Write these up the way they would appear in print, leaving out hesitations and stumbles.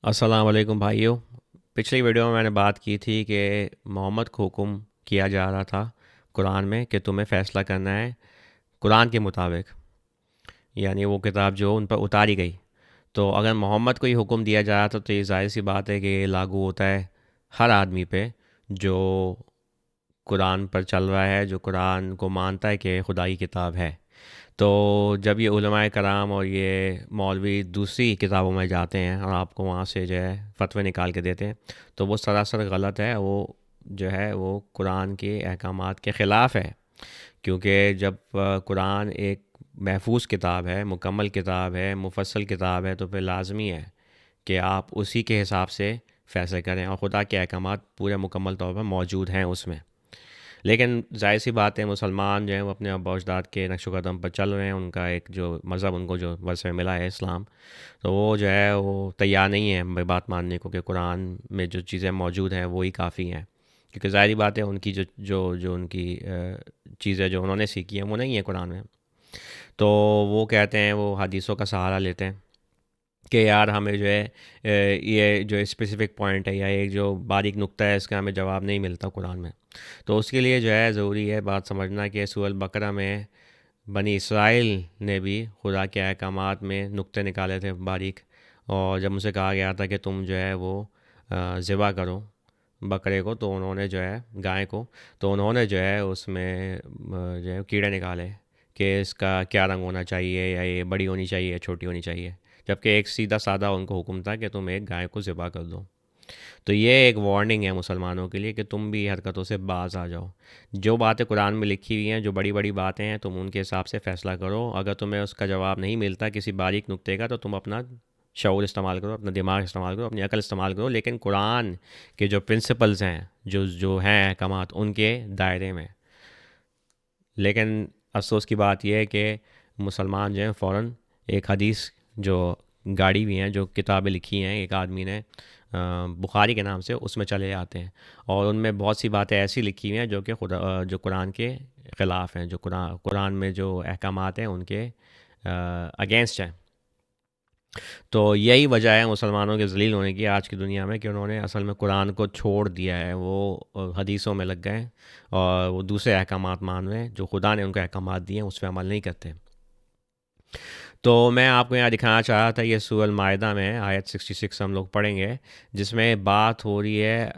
السلام علیکم بھائیو۔ پچھلی ویڈیو میں نے بات کی تھی کہ محمد کو حکم کیا جا رہا تھا قرآن میں کہ تمہیں فیصلہ کرنا ہے قرآن کے مطابق، یعنی وہ کتاب جو ان پر اتاری گئی۔ تو اگر محمد کو یہ حکم دیا جا رہا تھا تو یہ ظاہر سی بات ہے کہ یہ لاگو ہوتا ہے ہر آدمی پہ جو قرآن پر چل رہا ہے، جو قرآن کو مانتا ہے کہ خدا کی کتاب ہے۔ تو جب یہ علماء کرام اور یہ مولوی دوسری کتابوں میں جاتے ہیں اور آپ کو وہاں سے جو ہے فتوے نکال کے دیتے ہیں، تو وہ سراسر غلط ہے۔ وہ جو ہے وہ قرآن کے احکامات کے خلاف ہے، کیونکہ جب قرآن ایک محفوظ کتاب ہے، مکمل کتاب ہے، مفصل کتاب ہے، تو پھر لازمی ہے کہ آپ اسی کے حساب سے فیصلے کریں، اور خدا کے احکامات پورے مکمل طور پر موجود ہیں اس میں۔ لیکن ظاہر سی بات ہے مسلمان جو ہیں وہ اپنے آبا و اجداد کے نقش و قدم پر چل رہے ہیں، ان کا ایک جو مذہب ان کو جو ورثے میں ملا ہے اسلام، تو وہ جو ہے وہ تیار نہیں ہے بات ماننے کو کہ قرآن میں جو چیزیں موجود ہیں وہی کافی ہیں، کیونکہ ظاہری بات ہے ان کی جو ان کی چیزیں جو انہوں نے سیکھی ہیں وہ نہیں ہیں قرآن میں۔ تو وہ کہتے ہیں، وہ حدیثوں کا سہارا لیتے ہیں کہ یار ہمیں جو ہے یہ جو اسپیسیفک پوائنٹ ہے یا ایک جو باریک نقطہ ہے اس کا ہمیں جواب نہیں ملتا قرآن میں۔ تو اس کے لیے جو ہے ضروری ہے بات سمجھنا کہ سورۃ البقرہ میں بنی اسرائیل نے بھی خدا کے احکامات میں نقطے نکالے تھے باریک، اور جب مجھ سے کہا گیا تھا کہ تم جو ہے وہ ذبح کرو بکرے کو، تو انہوں نے جو ہے گائے کو، تو انہوں نے جو ہے اس میں جو ہے کیڑے نکالے کہ اس کا کیا رنگ ہونا چاہیے، یا یہ بڑی ہونی چاہیے یا چھوٹی ہونی چاہیے، جبکہ ایک سیدھا سادہ ان کو حکم تھا کہ تم ایک گائے کو ذبح کر دو۔ تو یہ ایک وارننگ ہے مسلمانوں کے لیے کہ تم بھی حرکتوں سے باز آ جاؤ۔ جو باتیں قرآن میں لکھی ہوئی ہیں، جو بڑی بڑی باتیں ہیں، تم ان کے حساب سے فیصلہ کرو۔ اگر تمہیں اس کا جواب نہیں ملتا کسی باریک نقطے کا، تو تم اپنا شعور استعمال کرو، اپنا دماغ استعمال کرو، اپنی عقل استعمال کرو، لیکن قرآن کے جو پرنسپلز ہیں، جو ہیں احکامات، ان کے دائرے میں۔ لیکن افسوس کی بات یہ ہے کہ مسلمان جو ہیں فوراً ایک حدیث جو گاڑی بھی ہیں، جو کتابیں لکھی ہیں ایک آدمی نے بخاری کے نام سے، اس میں چلے جاتے ہیں، اور ان میں بہت سی باتیں ایسی لکھی ہوئی ہیں جو کہ جو قرآن کے خلاف ہیں، جو قرآن میں جو احکامات ہیں ان کے اگینسٹ ہیں۔ تو یہی وجہ ہے مسلمانوں کے ذلیل ہونے کی آج کی دنیا میں، کہ انہوں نے اصل میں قرآن کو چھوڑ دیا ہے، وہ حدیثوں میں لگ گئے ہیں اور وہ دوسرے احکامات مان رہے ہیں، جو خدا نے ان کو احکامات دیے ہیں اس پہ عمل نہیں کرتے۔ تو میں آپ کو یہاں دکھانا چاہ رہا تھا، یہ سورۃ المائدہ میں آیت 66 ہم لوگ پڑھیں گے، جس میں بات ہو رہی ہے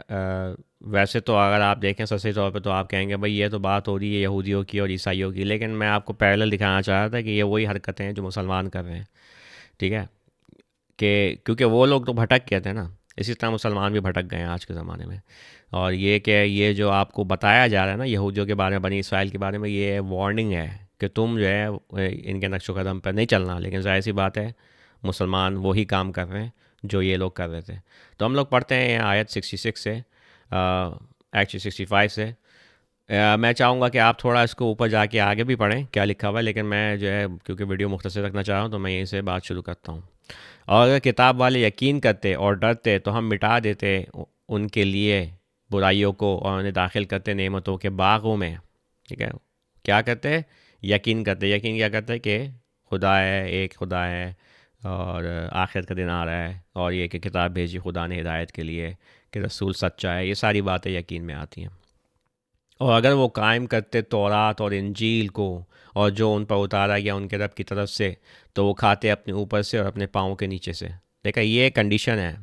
ویسے تو اگر آپ دیکھیں سچے طور پہ تو آپ کہیں گے بھائی یہ تو بات ہو رہی ہے یہودیوں کی اور عیسائیوں کی، لیکن میں آپ کو پیرلل دکھانا چاہ رہا تھا کہ یہ وہی حرکتیں ہیں جو مسلمان کر رہے ہیں، ٹھیک ہے؟ کہ کیونکہ وہ لوگ تو بھٹک گئے تھے نا، اسی طرح مسلمان بھی بھٹک گئے ہیں آج کے زمانے میں۔ اور یہ کہ یہ جو آپ کو بتایا جا رہا ہے نا یہودیوں کے بارے میں، بنی اسرائیل کے بارے میں، یہ وارننگ ہے کہ تم جو ہے ان کے نقش و قدم پر نہیں چلنا، لیکن ظاہر سی بات ہے مسلمان وہی کام کر رہے ہیں جو یہ لوگ کر رہے تھے۔ تو ہم لوگ پڑھتے ہیں آیت 66 سے، ایکچولی 65 سے۔ میں چاہوں گا کہ آپ تھوڑا اس کو اوپر جا کے آگے بھی پڑھیں کیا لکھا ہوا ہے، لیکن میں جو ہے کیونکہ ویڈیو مختصر رکھنا چاہ رہا ہوں تو میں یہیں سے بات شروع کرتا ہوں۔ اور اگر کتاب والے یقین کرتے اور ڈرتے تو ہم مٹا دیتے ان کے لیے برائیوں کو، اور انہیں داخل کرتے نعمتوں کے باغوں میں، ٹھیک ہے؟ کیا کرتے؟ یقین کرتے۔ یقین کیا کرتے؟ کہ خدا ہے، ایک خدا ہے، اور آخرت کا دن آ رہا ہے، اور یہ کہ کتاب بھیجی خدا نے ہدایت کے لیے، کہ رسول سچا ہے، یہ ساری باتیں یقین میں آتی ہیں۔ اور اگر وہ قائم کرتے تورات اور انجیل کو اور جو ان پر اتارا گیا ان کے رب کی طرف سے، تو وہ کھاتے اپنے اوپر سے اور اپنے پاؤں کے نیچے سے۔ دیکھا، یہ کنڈیشن ہے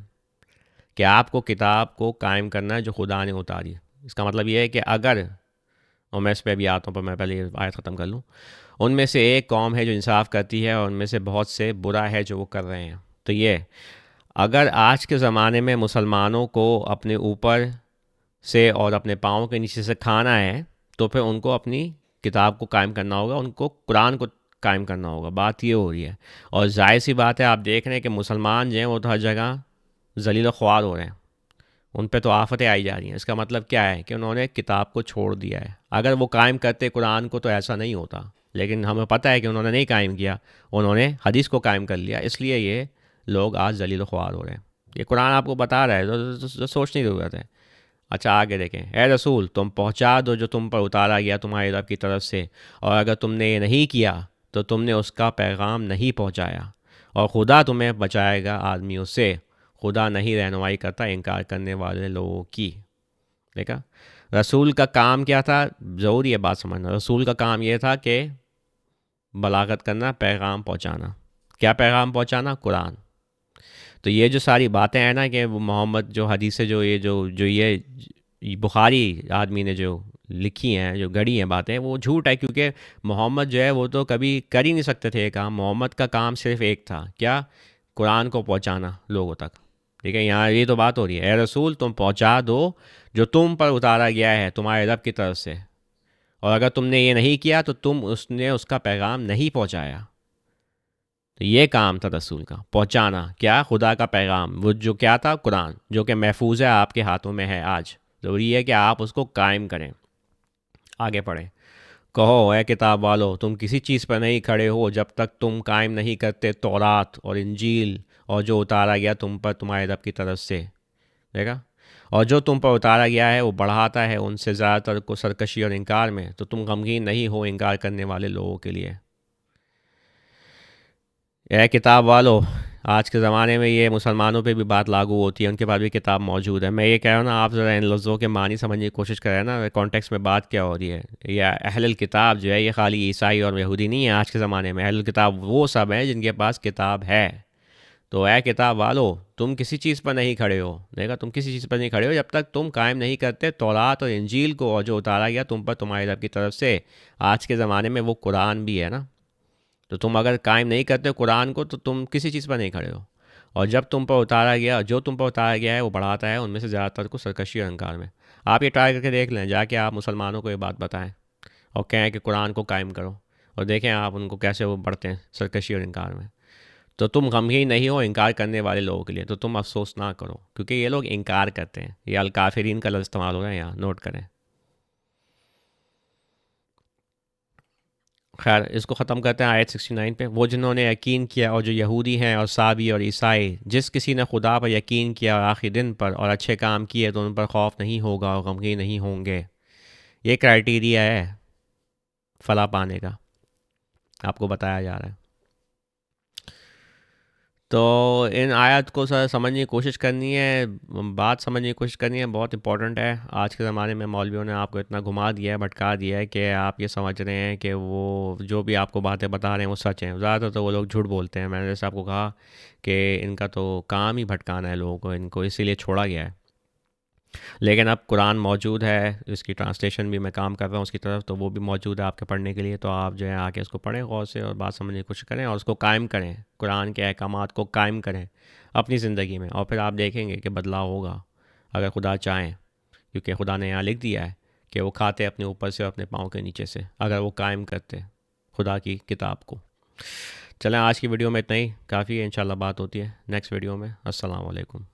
کہ آپ کو کتاب کو قائم کرنا ہے جو خدا نے اتاری۔ اس کا مطلب یہ ہے کہ اگر، اور میں اس پہ بھی آتا ہوں پر میں پہلے یہ آیت ختم کر لوں، ان میں سے ایک قوم ہے جو انصاف کرتی ہے اور ان میں سے بہت سے برا ہے جو وہ کر رہے ہیں۔ تو یہ اگر آج کے زمانے میں مسلمانوں کو اپنے اوپر سے اور اپنے پاؤں کے نیچے سے کھانا ہے، تو پھر ان کو اپنی کتاب کو قائم کرنا ہوگا، ان کو قرآن کو قائم کرنا ہوگا۔ بات یہ ہو رہی ہے، اور ظاہر سی بات ہے آپ دیکھ رہے ہیں کہ مسلمان جو ہیں وہ تو ہر جگہ ذلیل و خوار ہو رہے ہیں، ان پہ تو آفتیں آئی جا رہی ہیں۔ اس کا مطلب کیا ہے کہ انہوں نے کتاب کو چھوڑ دیا ہے۔ اگر وہ قائم کرتے قرآن کو تو ایسا نہیں ہوتا، لیکن ہمیں پتہ ہے کہ انہوں نے نہیں قائم کیا، انہوں نے حدیث کو قائم کر لیا، اس لیے یہ لوگ آج ذلیل و خوار ہو رہے ہیں۔ یہ قرآن آپ کو بتا رہا ہے، تو سوچنے کی ضرورت ہے۔ اچھا آگے دیکھیں، اے رسول تم پہنچا دو جو تم پر اتارا گیا تمہارے رب کی طرف سے، اور اگر تم نے یہ نہیں کیا تو تم نے اس کا پیغام نہیں پہنچایا، اور خدا تمہیں بچائے گا آدمیوں سے۔ خدا نہیں رہنمائی کرتا انکار کرنے والے لوگوں کی. دیکھا رسول کا کام کیا تھا؟ ضروری ہے بات سمجھنا. رسول کا کام یہ تھا کہ بلاغت کرنا، پیغام پہنچانا. کیا پیغام پہنچانا؟ قرآن. تو یہ جو ساری باتیں ہیں نا کہ وہ محمد جو حدیث سے جو یہ بخاری آدمی نے جو لکھی ہیں، جو گڑھی ہیں باتیں، وہ جھوٹ ہے. کیونکہ محمد جو ہے وہ تو کبھی کر ہی نہیں سکتے تھے یہ کام. محمد کا کام صرف ایک تھا، کیا؟ قرآن کو پہنچانا لوگوں تک. ٹھیک ہے، یہاں یہ تو بات ہو رہی ہے، اے رسول تم پہنچا دو جو تم پر اتارا گیا ہے تمہارے رب کی طرف سے، اور اگر تم نے یہ نہیں کیا تو تم اس کا پیغام نہیں پہنچایا. تو یہ کام تھا رسول کا، پہنچانا. کیا؟ خدا کا پیغام. وہ جو کیا تھا؟ قرآن، جو کہ محفوظ ہے، آپ کے ہاتھوں میں ہے آج. ضروری ہے کہ آپ اس کو قائم کریں. آگے پڑھیں. کہو اے کتاب والو تم کسی چیز پر نہیں کھڑے ہو جب تک تم قائم نہیں کرتے تورات اور انجیل اور جو اتارا گیا تم پر تمہارے رب کی طرف سے. دیکھا؟ اور جو تم پر اتارا گیا ہے وہ بڑھاتا ہے ان سے زیادہ تر کو سرکشی اور انکار میں. تو تم غمگین نہیں ہو انکار کرنے والے لوگوں کے لیے. اے کتاب والو، آج کے زمانے میں یہ مسلمانوں پہ بھی بات لاگو ہوتی ہے، ان کے پاس بھی کتاب موجود ہے. میں یہ کہہ رہا ہوں نا، آپ ذرا ان لفظوں کے معنی سمجھنے کی کوشش کریں نا، کانٹیکس میں بات کیا ہو رہی ہے. یا اہل الکتاب جو ہے یہ خالی عیسائی اور یہودی نہیں ہے آج کے زمانے میں. اہل الکتاب وہ سب ہیں جن کے پاس کتاب ہے. تو اے کتاب والو تم کسی چیز پر نہیں کھڑے ہو. دیکھا، تم کسی چیز پر نہیں کھڑے ہو جب تک تم قائم نہیں کرتے تورات اور انجیل کو اور جو اتارا گیا تم پر تمہارے رب کی طرف سے. آج کے زمانے میں وہ قرآن بھی ہے نا. تو تم اگر قائم نہیں کرتے قرآن کو تو تم کسی چیز پر نہیں کھڑے ہو. اور جب تم پر اتارا گیا، جو تم پر اتارا گیا ہے وہ بڑھاتا ہے ان میں سے زیادہ تر کو سرکشی اور انکار میں. آپ یہ ٹرائی کر کے دیکھ لیں، جا کے آپ مسلمانوں کو یہ بات بتائیں اور کہیں کہ قرآن کو قائم کرو، اور دیکھیں آپ ان کو کیسے وہ بڑھتے ہیں سرکشی اور انکار میں. تو تم غمگین نہیں ہو انکار کرنے والے لوگوں کے لیے، تو تم افسوس نہ کرو کیونکہ یہ لوگ انکار کرتے ہیں. یہ الکافرین کا لفظ استعمال ہو رہا ہے یہاں، نوٹ کریں. خیر، اس کو ختم کرتے ہیں آیت 69 پہ. وہ جنہوں نے یقین کیا اور جو یہودی ہیں اور صابی اور عیسائی، جس کسی نے خدا پر یقین کیا اور آخری دن پر اور اچھے کام کیے تو ان پر خوف نہیں ہوگا اور غمگین نہیں ہوں گے. یہ کرائٹیریا ہے فلاح پانے کا، آپ کو بتایا جا رہا ہے. تو ان آیات کو سر سمجھنے کی کوشش کرنی ہے، بات سمجھنے کی کوشش کرنی ہے، بہت امپورٹنٹ ہے. آج کے زمانے میں مولویوں نے آپ کو اتنا گھما دیا ہے، بھٹکا دیا ہے کہ آپ یہ سمجھ رہے ہیں کہ وہ جو بھی آپ کو باتیں بتا رہے ہیں وہ سچ ہیں. زیادہ تر تو وہ لوگ جھوٹ بولتے ہیں. میں نے جیسے آپ کو کہا کہ ان کا تو کام ہی بھٹکانا ہے لوگوں کو، ان کو اسی لیے چھوڑا گیا ہے. لیکن اب قرآن موجود ہے، اس کی ٹرانسلیشن بھی میں کام کر رہا ہوں اس کی طرف، تو وہ بھی موجود ہے آپ کے پڑھنے کے لیے. تو آپ جو ہے آ کے اس کو پڑھیں غور سے اور بات سمجھنے کی کوشش کریں اور اس کو قائم کریں، قرآن کے احکامات کو قائم کریں اپنی زندگی میں، اور پھر آپ دیکھیں گے کہ بدلاؤ ہوگا اگر خدا چاہیں. کیونکہ خدا نے یہاں لکھ دیا ہے کہ وہ کھاتے اپنے اوپر سے اور اپنے پاؤں کے نیچے سے اگر وہ قائم کرتے خدا کی کتاب کو. چلیں آج کی ویڈیو میں اتنا ہی کافی ہے، انشاءاللہ بات ہوتی ہے نیکسٹ ویڈیو میں. السلام علیکم.